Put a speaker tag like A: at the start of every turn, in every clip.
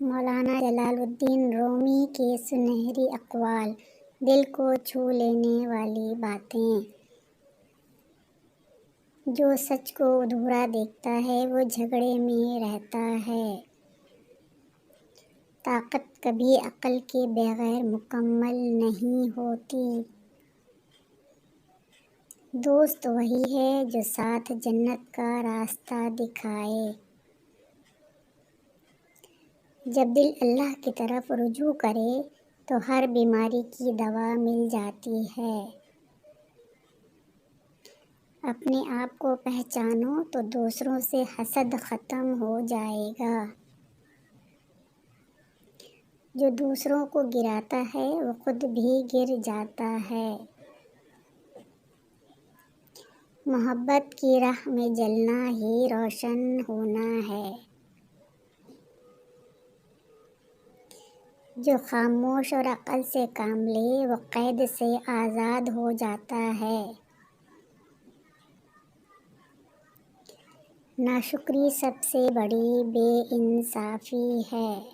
A: مولانا جلال الدین رومی کے سنہری اقوال، دل کو چھو لینے والی باتیں۔ جو سچ کو ادھورا دیکھتا ہے وہ جھگڑے میں رہتا ہے۔ طاقت کبھی عقل کے بغیر مکمل نہیں ہوتی۔ دوست وہی ہے جو ساتھ جنت کا راستہ دکھائے۔ جب دل اللہ کی طرف رجوع کرے تو ہر بیماری کی دوا مل جاتی ہے۔ اپنے آپ کو پہچانو تو دوسروں سے حسد ختم ہو جائے گا۔ جو دوسروں کو گراتا ہے وہ خود بھی گر جاتا ہے۔ محبت کی راہ میں جلنا ہی روشن ہونا ہے۔ جو خاموش اور عقل سے کام لے وہ قید سے آزاد ہو جاتا ہے۔ ناشکری سب سے بڑی بے انصافی ہے۔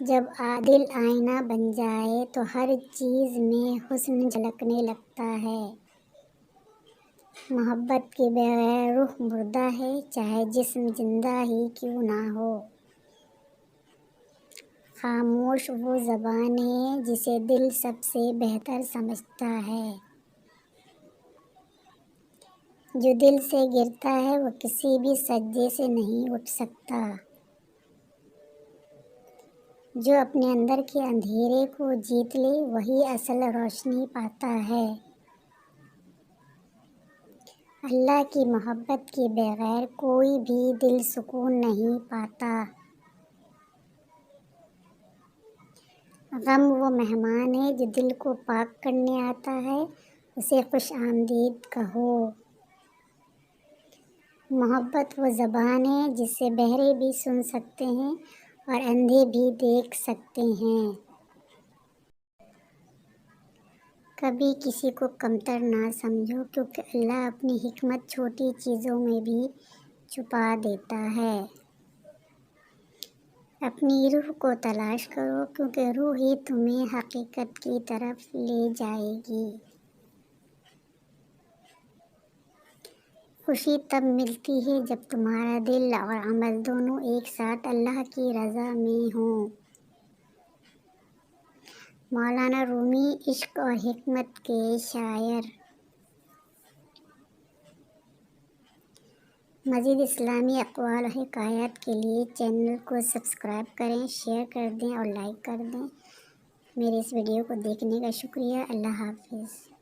A: جب دل آئینہ بن جائے تو ہر چیز میں حسن جھلکنے لگتا ہے۔ محبت کے بغیر روح مردہ ہے، چاہے جسم زندہ ہی کیوں نہ ہو۔ خاموش وہ زبان ہے جسے دل سب سے بہتر سمجھتا ہے۔ جو دل سے گرتا ہے وہ کسی بھی سجدے سے نہیں اٹھ سکتا۔ جو اپنے اندر کے اندھیرے کو جیت لے وہی اصل روشنی پاتا ہے۔ اللہ کی محبت کے بغیر کوئی بھی دل سکون نہیں پاتا۔ غم وہ مہمان ہے جو دل کو پاک کرنے آتا ہے، اسے خوش آمدید کہو۔ محبت وہ زبان ہے جس سے بہرے بھی سن سکتے ہیں اور اندھے بھی دیکھ سکتے ہیں۔ کبھی کسی کو کمتر نہ سمجھو، کیونکہ اللہ اپنی حکمت چھوٹی چیزوں میں بھی چھپا دیتا ہے۔ اپنی روح کو تلاش کرو، کیونکہ روح ہی تمہیں حقیقت کی طرف لے جائے گی۔ خوشی تب ملتی ہے جب تمہارا دل اور عمل دونوں ایک ساتھ اللہ کی رضا میں ہوں۔ مولانا رومی عشق اور حکمت کے شاعر۔ مزید اسلامی اقوال و حکایات کے لیے چینل کو سبسکرائب کریں، شیئر کر دیں اور لائک کر دیں۔ میرے اس ویڈیو کو دیکھنے کا شکریہ۔ اللہ حافظ۔